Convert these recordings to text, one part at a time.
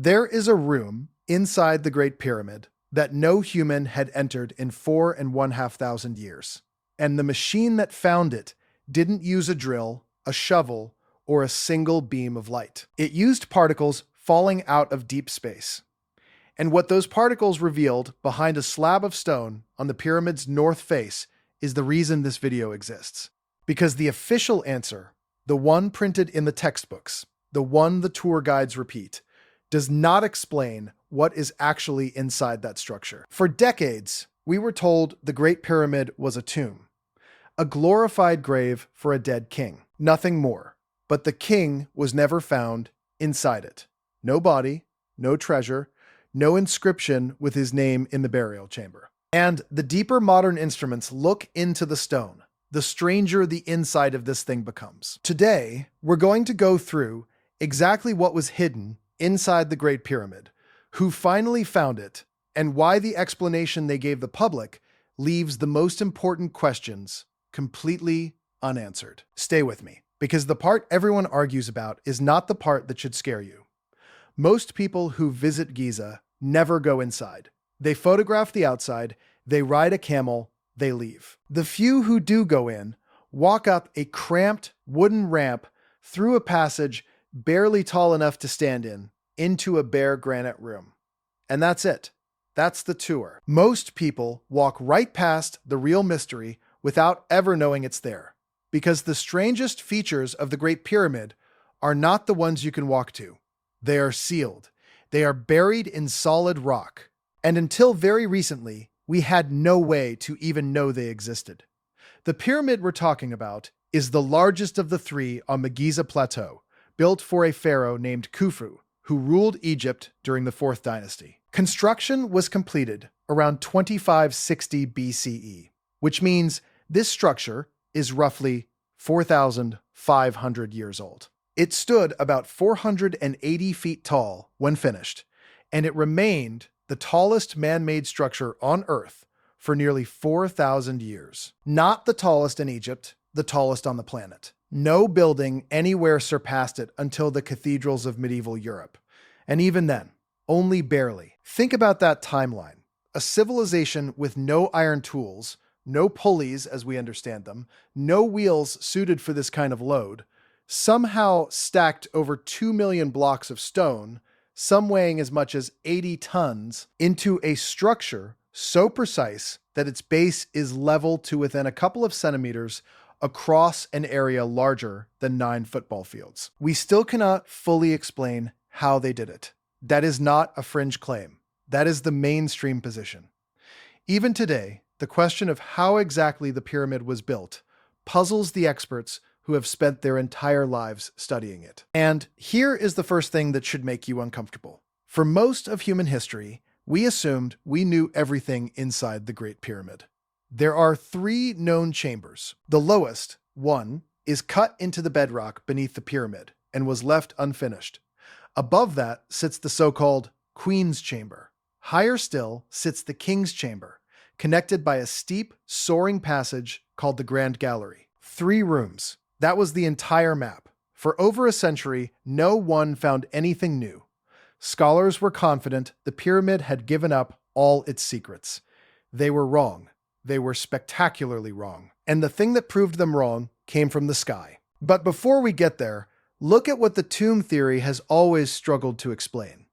There is a room inside the Great Pyramid that no human had entered in 4,500 years. And the machine that found it didn't use a drill, a shovel, or a single beam of light. It used particles falling out of deep space. And what those particles revealed behind a slab of stone on the pyramid's north face is the reason this video exists. Because the official answer, the one printed in the textbooks, the one the tour guides repeat, does not explain what is actually inside that structure. For decades, we were told the Great Pyramid was a tomb, a glorified grave for a dead king. Nothing more. But the king was never found inside it. No body, no treasure, no inscription with his name in the burial chamber. And the deeper modern instruments look into the stone, the stranger the inside of this thing becomes. Today, we're going to go through exactly what was hidden inside the Great Pyramid, who finally found it, and why the explanation they gave the public leaves the most important questions completely unanswered. Stay with me, because the part everyone argues about is not the part that should scare you. Most people who visit Giza never go inside. They photograph the outside, they ride a camel, they leave. The few who do go in walk up a cramped wooden ramp through a passage barely tall enough to stand in, into a bare granite room. And that's it. That's the tour. Most people walk right past the real mystery without ever knowing it's there, because the strangest features of the Great Pyramid are not the ones you can walk to. They are sealed. They are buried in solid rock. And until very recently, we had no way to even know they existed. The pyramid we're talking about is the largest of the three on the Giza Plateau, built for a pharaoh named Khufu, who ruled Egypt during the 4th dynasty. Construction was completed around 2560 BCE, which means this structure is roughly 4,500 years old. It stood about 480 feet tall when finished, and it remained the tallest man-made structure on Earth for nearly 4,000 years. Not the tallest in Egypt, the tallest on the planet. No building anywhere surpassed it until the cathedrals of medieval Europe. And even then, only barely. Think about that timeline. A civilization with no iron tools, no pulleys as we understand them, no wheels suited for this kind of load, somehow stacked over 2 million blocks of stone, some weighing as much as 80 tons, into a structure so precise that its base is level to within a couple of centimeters across an area larger than 9 football fields. We still cannot fully explain how they did it. That is not a fringe claim. That is the mainstream position. Even today, the question of how exactly the pyramid was built puzzles the experts who have spent their entire lives studying it. And here is the first thing that should make you uncomfortable. For most of human history, we assumed we knew everything inside the Great Pyramid. There are 3 known chambers. The lowest, 1, is cut into the bedrock beneath the pyramid and was left unfinished. Above that sits the so-called Queen's Chamber. Higher still sits the King's Chamber, connected by a steep, soaring passage called the Grand Gallery. 3 rooms. That was the entire map. For over a century, no one found anything new. Scholars were confident the pyramid had given up all its secrets. They were wrong. They were spectacularly wrong. And the thing that proved them wrong came from the sky. But before we get there, look at what the tomb theory has always struggled to explain.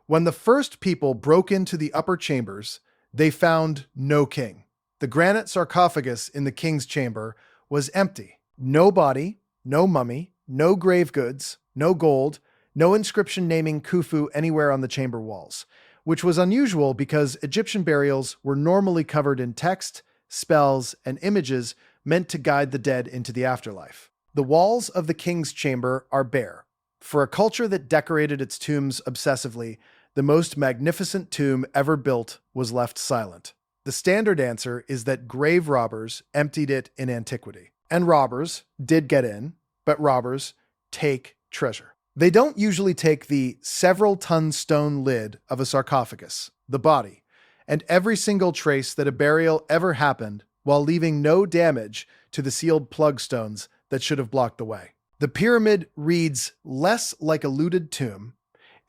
When the first people broke into the upper chambers, they found no king. The granite sarcophagus in the king's chamber was empty. No body, no mummy, no grave goods, no gold, no inscription naming Khufu anywhere on the chamber walls, which was unusual because Egyptian burials were normally covered in text, spells, and images meant to guide the dead into the afterlife. The walls of the king's chamber are bare. For a culture that decorated its tombs obsessively, the most magnificent tomb ever built was left silent. The standard answer is that grave robbers emptied it in antiquity. And robbers did get in, but robbers take treasure. They don't usually take the several-ton stone lid of a sarcophagus, the body, and every single trace that a burial ever happened while leaving no damage to the sealed plug stones that should have blocked the way. The pyramid reads less like a looted tomb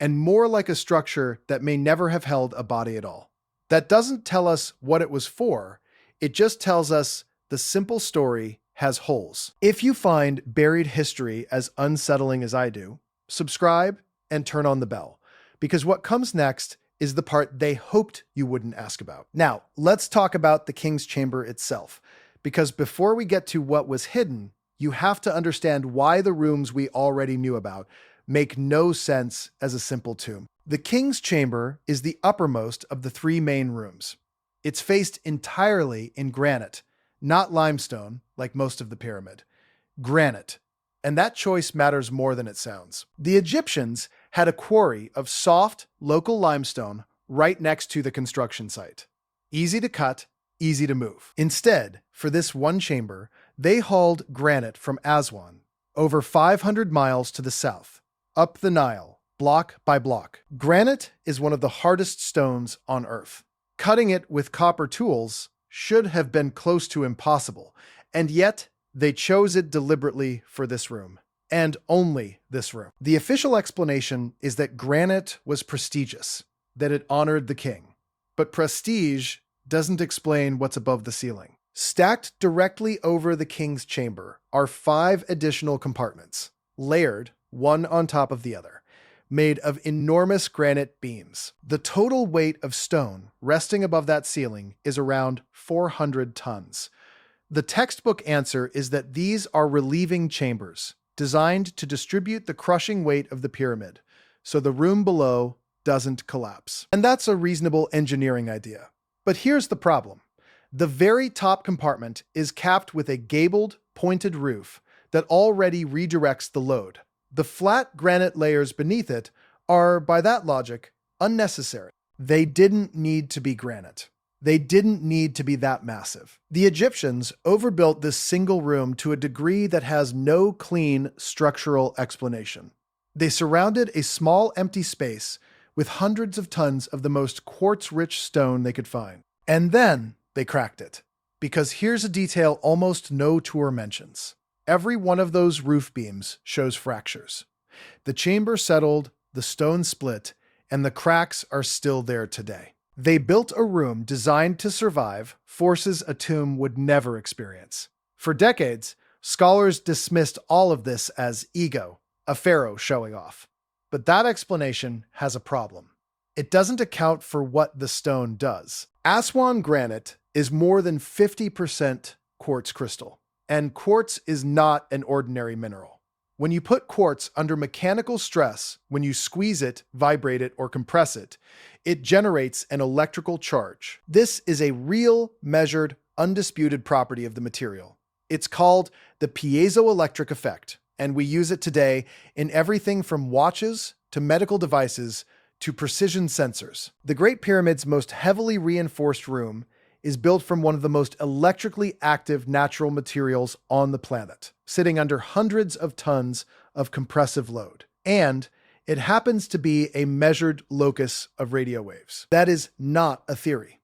and more like a structure that may never have held a body at all. That doesn't tell us what it was for, it just tells us the simple story has holes. If you find buried history as unsettling as I do, subscribe and turn on the bell, because what comes next is the part they hoped you wouldn't ask about. Now, let's talk about the king's chamber itself, because before we get to what was hidden, you have to understand why the rooms we already knew about make no sense as a simple tomb. The king's chamber is the uppermost of the three main rooms. It's faced entirely in granite, not limestone like most of the pyramid. Granite. And that choice matters more than it sounds. The Egyptians had a quarry of soft, local limestone right next to the construction site. Easy to cut, easy to move. Instead, for this one chamber, they hauled granite from Aswan, over 500 miles to the south, up the Nile, block by block. Granite is one of the hardest stones on Earth. Cutting it with copper tools should have been close to impossible, and yet they chose it deliberately for this room, and only this room. The official explanation is that granite was prestigious, that it honored the king. But prestige doesn't explain what's above the ceiling. Stacked directly over the king's chamber are 5 additional compartments, layered one on top of the other, made of enormous granite beams. The total weight of stone resting above that ceiling is around 400 tons. The textbook answer is that these are relieving chambers, designed to distribute the crushing weight of the pyramid, so the room below doesn't collapse. And that's a reasonable engineering idea. But here's the problem. The very top compartment is capped with a gabled, pointed roof that already redirects the load. The flat granite layers beneath it are, by that logic, unnecessary. They didn't need to be granite. They didn't need to be that massive. The Egyptians overbuilt this single room to a degree that has no clean structural explanation. They surrounded a small empty space with hundreds of tons of the most quartz-rich stone they could find. And then they cracked it. Because here's a detail almost no tour mentions. Every one of those roof beams shows fractures. The chamber settled, the stone split, and the cracks are still there today. They built a room designed to survive forces a tomb would never experience. For decades, scholars dismissed all of this as ego, a pharaoh showing off. But that explanation has a problem. It doesn't account for what the stone does. Aswan granite is more than 50% quartz crystal, and quartz is not an ordinary mineral. When you put quartz under mechanical stress, when you squeeze it, vibrate it, or compress it, it generates an electrical charge. This is a real, measured, undisputed property of the material. It's called the piezoelectric effect, and we use it today in everything from watches to medical devices to precision sensors. The Great Pyramid's most heavily reinforced room is built from one of the most electrically active natural materials on the planet, sitting under hundreds of tons of compressive load. And it happens to be a measured locus of radio waves. That is not a theory.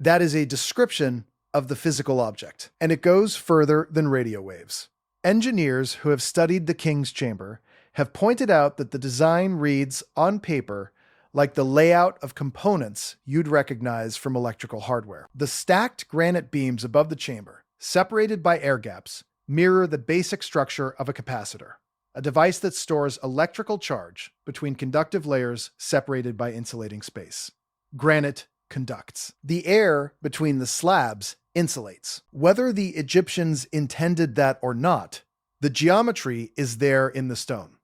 That is a description of the physical object. And it goes further than radio waves. Engineers who have studied the king's chamber have pointed out that the design reads on paper like the layout of components you'd recognize from electrical hardware. The stacked granite beams above the chamber, separated by air gaps, mirror the basic structure of a capacitor, a device that stores electrical charge between conductive layers separated by insulating space. Granite conducts. The air between the slabs insulates. Whether the Egyptians intended that or not, the geometry is there in the stone.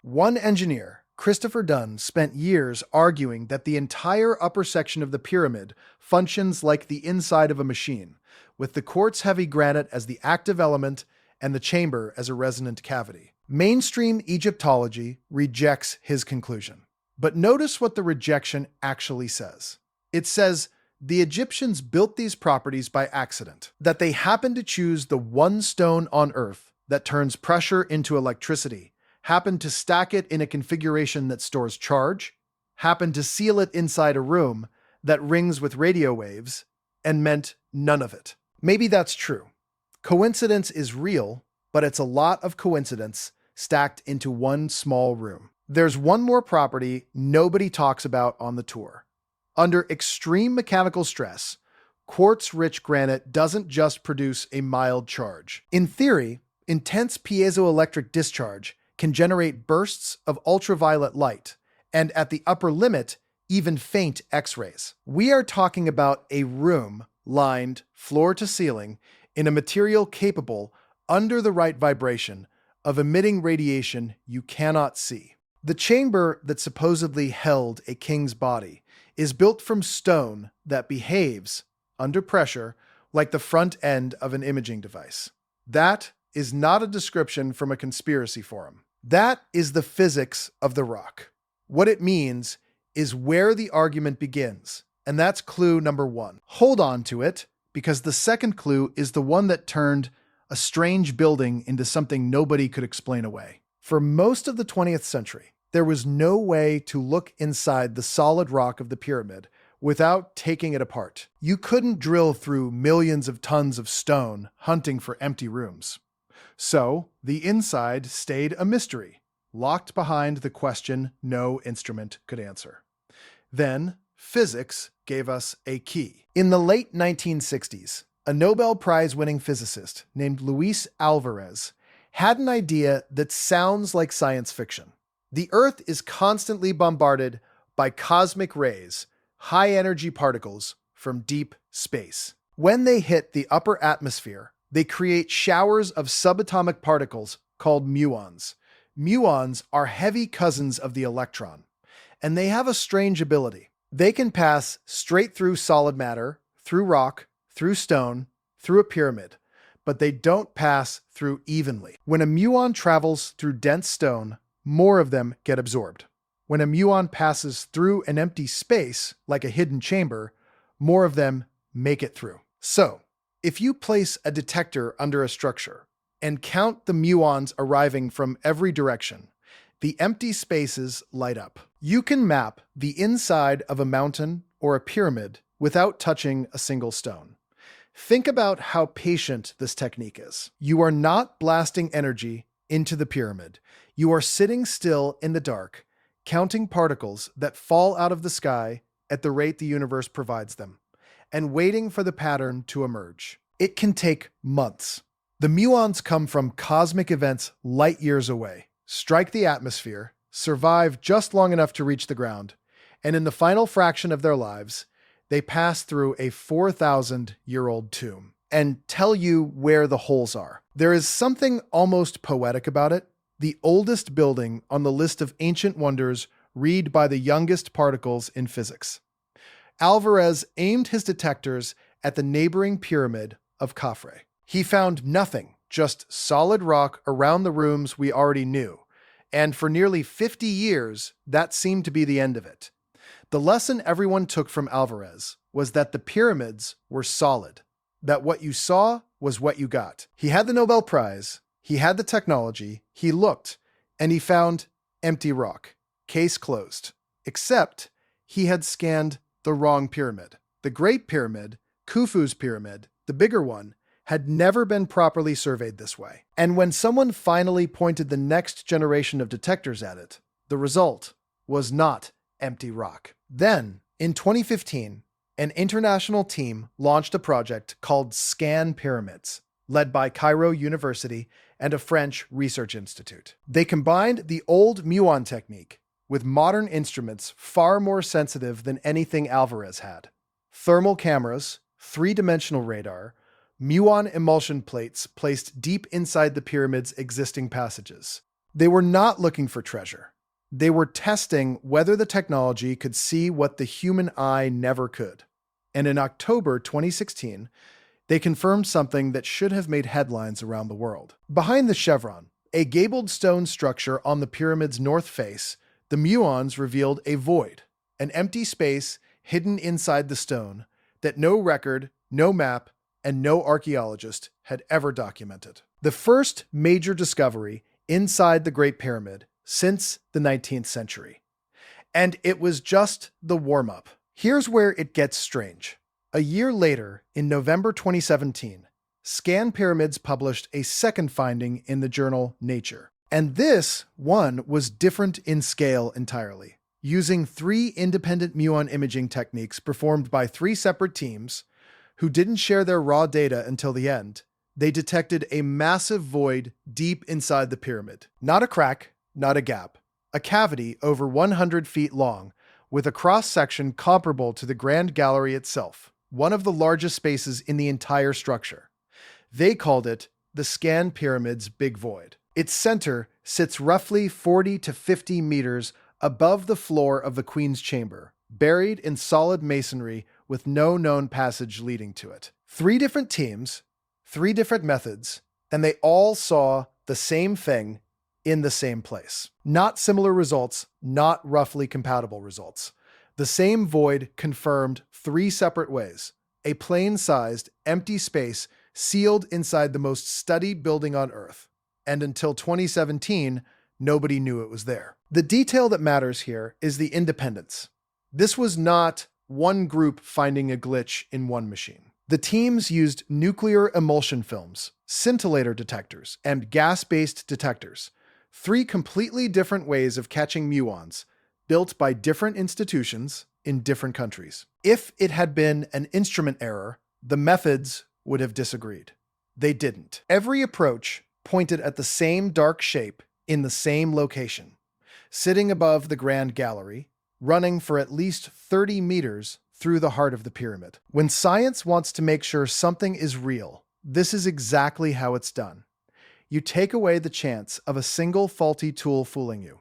One engineer, Christopher Dunn, spent years arguing that the entire upper section of the pyramid functions like the inside of a machine, with the quartz-heavy granite as the active element and the chamber as a resonant cavity. Mainstream Egyptology rejects his conclusion. But notice what the rejection actually says. It says the Egyptians built these properties by accident, that they happened to choose the one stone on Earth that turns pressure into electricity, happened to stack it in a configuration that stores charge, happened to seal it inside a room that rings with radio waves, and meant none of it. Maybe that's true. Coincidence is real, but it's a lot of coincidence stacked into one small room. There's one more property nobody talks about on the tour. Under extreme mechanical stress, quartz-rich granite doesn't just produce a mild charge. In theory, intense piezoelectric discharge can generate bursts of ultraviolet light, and at the upper limit, even faint X-rays. We are talking about a room lined floor to ceiling in a material capable, under the right vibration, of emitting radiation you cannot see. The chamber that supposedly held a king's body is built from stone that behaves, under pressure, like the front end of an imaging device. That is not a description from a conspiracy forum. That is the physics of the rock. What it means is where the argument begins, and that's clue number one. Hold on to it, because the second clue is the one that turned a strange building into something nobody could explain away. For most of the 20th century, there was no way to look inside the solid rock of the pyramid without taking it apart. You couldn't drill through millions of tons of stone hunting for empty rooms. So, the inside stayed a mystery, locked behind the question no instrument could answer. Then, physics gave us a key. In the late 1960s, a Nobel Prize-winning physicist named Luis Alvarez had an idea that sounds like science fiction. The Earth is constantly bombarded by cosmic rays, high-energy particles from deep space. When they hit the upper atmosphere, they create showers of subatomic particles called muons. Muons are heavy cousins of the electron, and they have a strange ability. They can pass straight through solid matter, through rock, through stone, through a pyramid, but they don't pass through evenly. When a muon travels through dense stone, more of them get absorbed. When a muon passes through an empty space, like a hidden chamber, more of them make it through. So, if you place a detector under a structure and count the muons arriving from every direction, the empty spaces light up. You can map the inside of a mountain or a pyramid without touching a single stone. Think about how patient this technique is. You are not blasting energy into the pyramid. You are sitting still in the dark, counting particles that fall out of the sky at the rate the universe provides them, and waiting for the pattern to emerge. It can take months. The muons come from cosmic events light years away, strike the atmosphere, survive just long enough to reach the ground, and in the final fraction of their lives, they pass through a 4,000-year-old tomb and tell you where the holes are. There is something almost poetic about it. The oldest building on the list of ancient wonders read by the youngest particles in physics. Alvarez aimed his detectors at the neighboring pyramid of Khafre. He found nothing, just solid rock around the rooms we already knew, and for nearly 50 years, that seemed to be the end of it. The lesson everyone took from Alvarez was that the pyramids were solid, that what you saw was what you got. He had the Nobel Prize, he had the technology, he looked, and he found empty rock. Case closed. Except he had scanned the wrong pyramid. The Great Pyramid, Khufu's pyramid, the bigger one, had never been properly surveyed this way. And when someone finally pointed the next generation of detectors at it, the result was not empty rock. Then, in 2015, an international team launched a project called ScanPyramids, led by Cairo University and a French research institute. They combined the old muon technique with modern instruments far more sensitive than anything Alvarez had. Thermal cameras, three-dimensional radar, muon emulsion plates placed deep inside the pyramid's existing passages. They were not looking for treasure. They were testing whether the technology could see what the human eye never could. And in October 2016, they confirmed something that should have made headlines around the world. Behind the chevron, a gabled stone structure on the pyramid's north face, the muons revealed a void, an empty space hidden inside the stone that no record, no map, and no archaeologist had ever documented. The first major discovery inside the Great Pyramid since the 19th century. And it was just the warm-up. Here's where it gets strange. A year later, in November 2017, ScanPyramids published a second finding in the journal Nature. And this one was different in scale entirely. Using 3 independent muon imaging techniques performed by 3 separate teams, who didn't share their raw data until the end, they detected a massive void deep inside the pyramid. Not a crack, not a gap. A cavity over 100 feet long, with a cross-section comparable to the Grand Gallery itself, one of the largest spaces in the entire structure. They called it the ScanPyramids Big Void. Its center sits roughly 40 to 50 meters above the floor of the Queen's Chamber, buried in solid masonry with no known passage leading to it. 3 different teams, 3 different methods, and they all saw the same thing in the same place. Not similar results, not roughly compatible results. The same void confirmed 3 separate ways. A plain-sized, empty space sealed inside the most studied building on Earth. And until 2017, nobody knew it was there. The detail that matters here is the independence. This was not one group finding a glitch in one machine. The teams used nuclear emulsion films, scintillator detectors, and gas-based detectors, 3 completely different ways of catching muons, built by different institutions in different countries. If it had been an instrument error, the methods would have disagreed. They didn't. Every approach pointed at the same dark shape in the same location, sitting above the Grand Gallery, running for at least 30 meters through the heart of the pyramid. When science wants to make sure something is real, this is exactly how it's done. You take away the chance of a single faulty tool fooling you.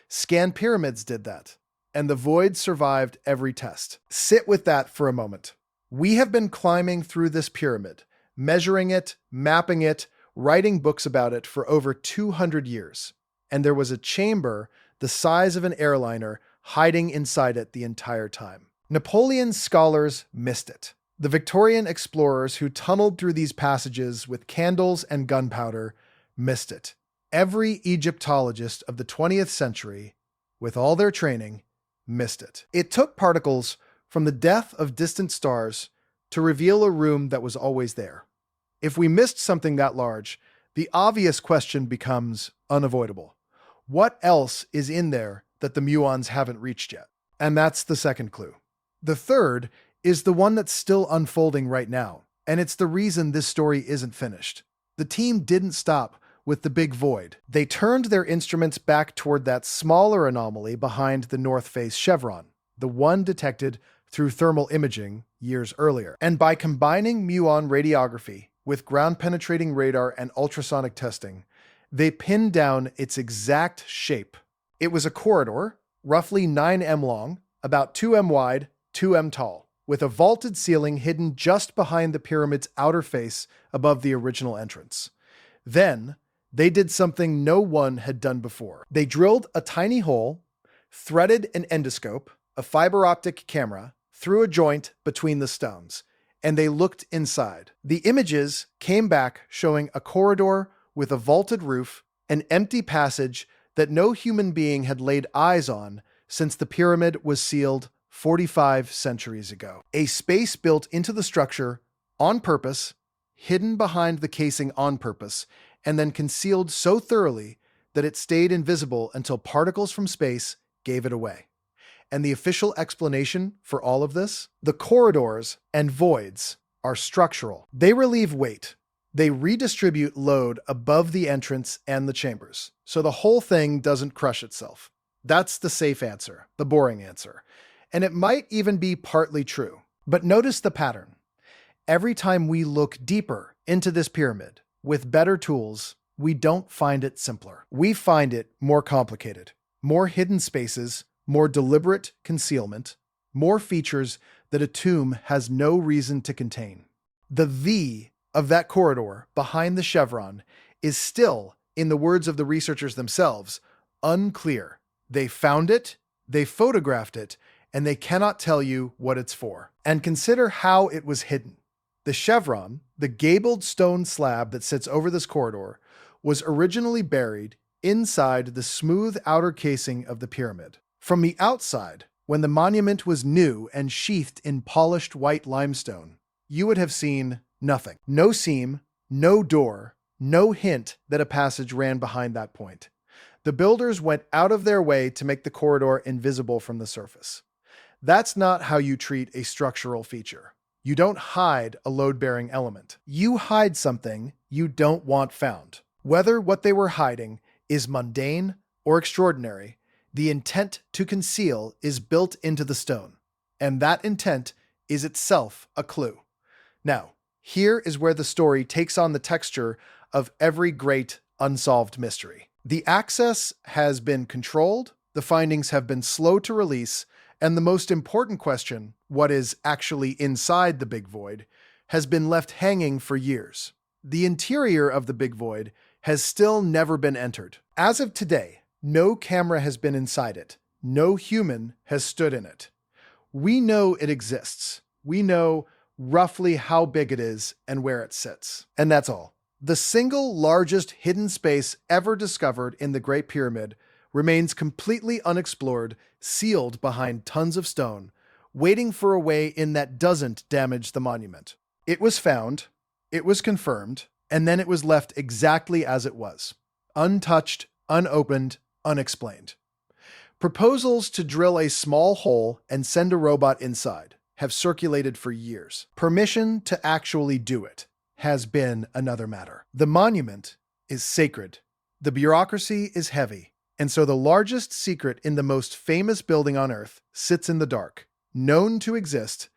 ScanPyramids did that, and the void survived every test. Sit with that for a moment. We have been climbing through this pyramid, measuring it, mapping it, writing books about it for over 200 years. And there was a chamber the size of an airliner hiding inside it the entire time. Napoleon's scholars missed it. The Victorian explorers who tunneled through these passages with candles and gunpowder missed it. Every Egyptologist of the 20th century, with all their training, missed it. It took particles from the death of distant stars to reveal a room that was always there. If we missed something that large, the obvious question becomes unavoidable. What else is in there that the muons haven't reached yet? And that's the second clue. The third is the one that's still unfolding right now, and it's the reason this story isn't finished. The team didn't stop with the big void. They turned their instruments back toward that smaller anomaly behind the north face chevron, the one detected through thermal imaging years earlier. And by combining muon radiography with ground-penetrating radar and ultrasonic testing, they pinned down its exact shape. It was a corridor, roughly 9 m long, about 2 m wide, 2 m tall, with a vaulted ceiling hidden just behind the pyramid's outer face above the original entrance. Then, they did something no one had done before. They drilled a tiny hole, threaded an endoscope, a fiber optic camera, through a joint between the stones, and they looked inside. The images came back showing a corridor with a vaulted roof, an empty passage that no human being had laid eyes on since the pyramid was sealed 45 centuries ago. A space built into the structure on purpose, hidden behind the casing on purpose, and then concealed so thoroughly that it stayed invisible until particles from space gave it away. And the official explanation for all of this? The corridors and voids are structural. They relieve weight. They redistribute load above the entrance and the chambers, so the whole thing doesn't crush itself. That's the safe answer, the boring answer. And it might even be partly true. But notice the pattern. Every time we look deeper into this pyramid, with better tools, we don't find it simpler. We find it more complicated, more hidden spaces, more deliberate concealment, more features that a tomb has no reason to contain. The V of that corridor behind the chevron is still, in the words of the researchers themselves, unclear. They found it, they photographed it, and they cannot tell you what it's for. And consider how it was hidden. The chevron, the gabled stone slab that sits over this corridor, was originally buried inside the smooth outer casing of the pyramid. From the outside, when the monument was new and sheathed in polished white limestone, you would have seen nothing. No seam, no door, No hint that a passage ran behind that point. The builders went out of their way to make the corridor invisible from the surface. That's not how you treat a structural feature. You don't hide a load-bearing element. You hide something you don't want found. Whether what they were hiding is mundane or extraordinary, the intent to conceal is built into the stone, and that intent is itself a clue. Now, here is where the story takes on the texture of every great unsolved mystery. The access has been controlled, the findings have been slow to release, and the most important question, what is actually inside the Big Void, has been left hanging for years. The interior of the Big Void has still never been entered. As of today, no camera has been inside it. No human has stood in it. We know it exists. We know roughly how big it is and where it sits. And that's all. The single largest hidden space ever discovered in the Great Pyramid remains completely unexplored, sealed behind tons of stone, waiting for a way in that doesn't damage the monument. It was found, it was confirmed, and then it was left exactly as it was. Untouched, unopened, unexplained. Proposals to drill a small hole and send a robot inside have circulated for years. Permission to actually do it has been another matter. The monument is sacred. The bureaucracy is heavy. And so the largest secret in the most famous building on Earth sits in the dark, known to exist,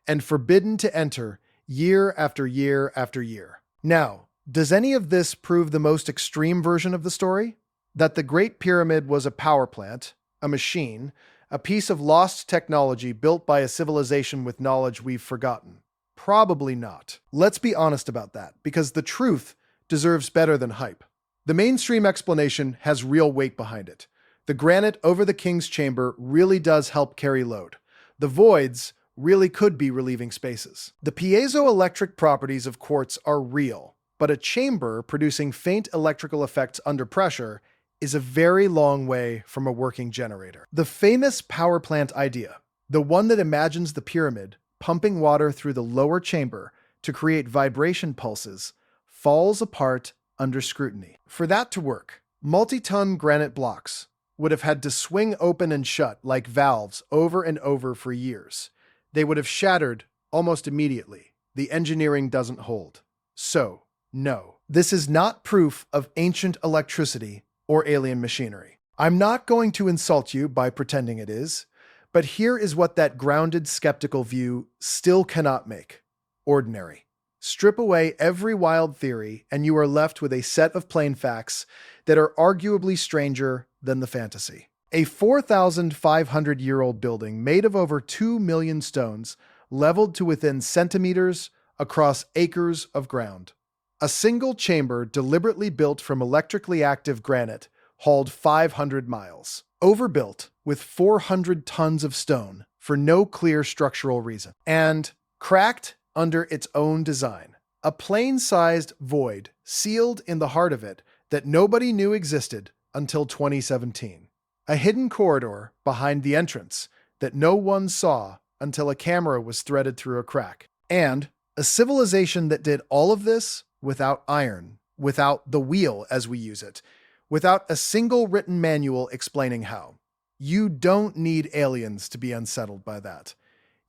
and forbidden to enter year after year after year. Now, does any of this prove the most extreme version of the story? That the Great Pyramid was a power plant, a machine, a piece of lost technology built by a civilization with knowledge we've forgotten? Probably not. Let's be honest about that, because the truth deserves better than hype. The mainstream explanation has real weight behind it. The granite over the king's chamber really does help carry load. The voids really could be relieving spaces. The piezoelectric properties of quartz are real, but a chamber producing faint electrical effects under pressure is a very long way from a working generator. The famous power plant idea, the one that imagines the pyramid pumping water through the lower chamber to create vibration pulses, falls apart under scrutiny. For that to work, multi-ton granite blocks would have had to swing open and shut like valves over and over for years. They would have shattered almost immediately. The engineering doesn't hold. So, no, this is not proof of ancient electricity or alien machinery. I'm not going to insult you by pretending it is, but here is what that grounded, skeptical view still cannot make. Ordinary. Strip away every wild theory, and you are left with a set of plain facts that are arguably stranger than the fantasy. A 4,500-year-old building made of over 2 million stones, leveled to within centimeters across acres of ground. A single chamber deliberately built from electrically active granite hauled 500 miles. Overbuilt with 400 tons of stone for no clear structural reason. And cracked under its own design. A plane-sized void sealed in the heart of it that nobody knew existed until 2017. A hidden corridor behind the entrance that no one saw until a camera was threaded through a crack. And a civilization that did all of this without iron, without the wheel as we use it, without a single written manual explaining how. You don't need aliens to be unsettled by that.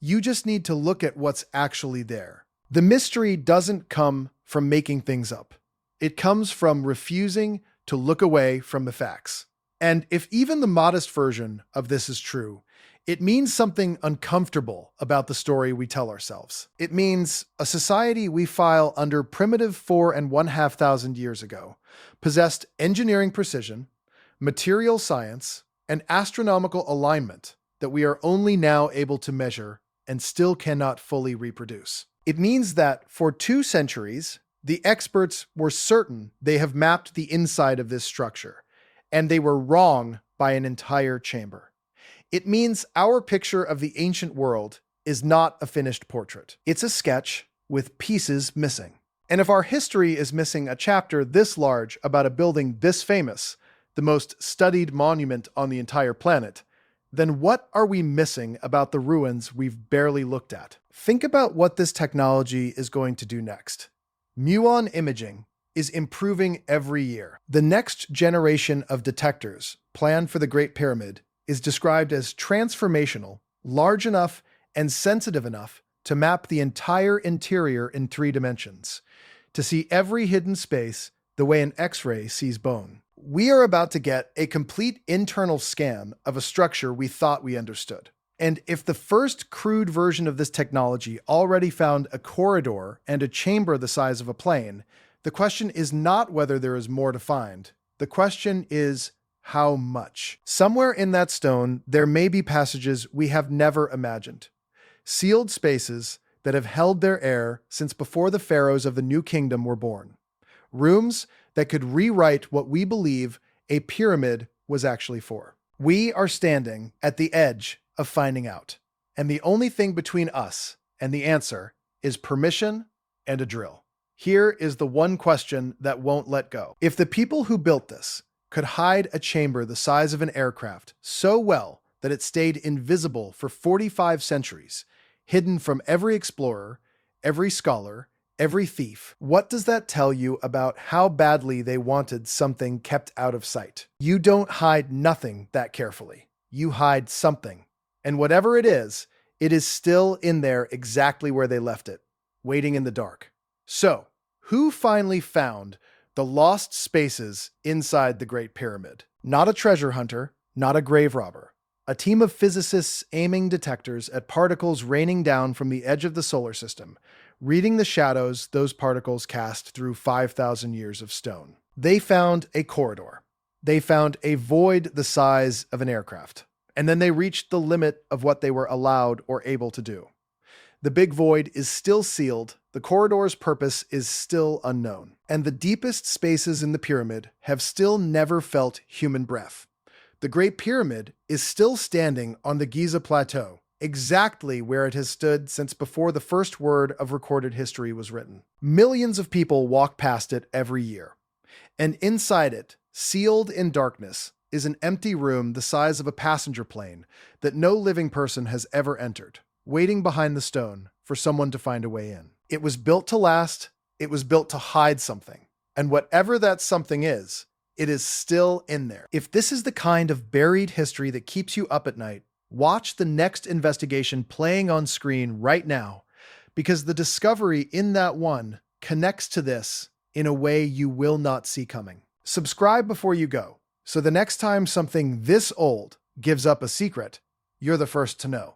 You just need to look at what's actually there. The mystery doesn't come from making things up. It comes from refusing to look away from the facts. And if even the modest version of this is true, it means something uncomfortable about the story we tell ourselves. It means a society we file under primitive 4,500 years ago possessed engineering precision, material science, and astronomical alignment that we are only now able to measure and still cannot fully reproduce. It means that for 2 centuries, the experts were certain they have mapped the inside of this structure, and they were wrong by an entire chamber. It means our picture of the ancient world is not a finished portrait. It's a sketch with pieces missing. And if our history is missing a chapter this large about a building this famous, the most studied monument on the entire planet, then what are we missing about the ruins we've barely looked at? Think about what this technology is going to do next. Muon imaging is improving every year. The next generation of detectors planned for the Great Pyramid is described as transformational, large enough, and sensitive enough to map the entire interior in 3 dimensions, to see every hidden space the way an X-ray sees bone. We are about to get a complete internal scan of a structure we thought we understood. And if the first crude version of this technology already found a corridor and a chamber the size of a plane, the question is not whether there is more to find. The question is how much. Somewhere in that stone, there may be passages we have never imagined. Sealed spaces that have held their air since before the pharaohs of the New Kingdom were born. Rooms that could rewrite what we believe a pyramid was actually for. We are standing at the edge of finding out. And the only thing between us and the answer is permission and a drill. Here is the one question that won't let go. If the people who built this could hide a chamber the size of an aircraft so well that it stayed invisible for 45 centuries, hidden from every explorer, every scholar, every thief, what does that tell you about how badly they wanted something kept out of sight? You don't hide nothing that carefully. You hide something. And whatever it is still in there exactly where they left it, waiting in the dark. So, who finally found the lost spaces inside the Great Pyramid? Not a treasure hunter, not a grave robber. A team of physicists aiming detectors at particles raining down from the edge of the solar system, reading the shadows those particles cast through 5,000 years of stone. They found a corridor. They found a void the size of an aircraft. And then they reached the limit of what they were allowed or able to do. The Big Void is still sealed, the corridor's purpose is still unknown, and the deepest spaces in the pyramid have still never felt human breath. The Great Pyramid is still standing on the Giza Plateau, exactly where it has stood since before the first word of recorded history was written. Millions of people walk past it every year, and inside it, sealed in darkness, is an empty room the size of a passenger plane that no living person has ever entered, waiting behind the stone for someone to find a way in. It was built to last, it was built to hide something, and whatever that something is, it is still in there. If this is the kind of buried history that keeps you up at night, watch the next investigation playing on screen right now, because the discovery in that one connects to this in a way you will not see coming. Subscribe before you go, so the next time something this old gives up a secret, you're the first to know.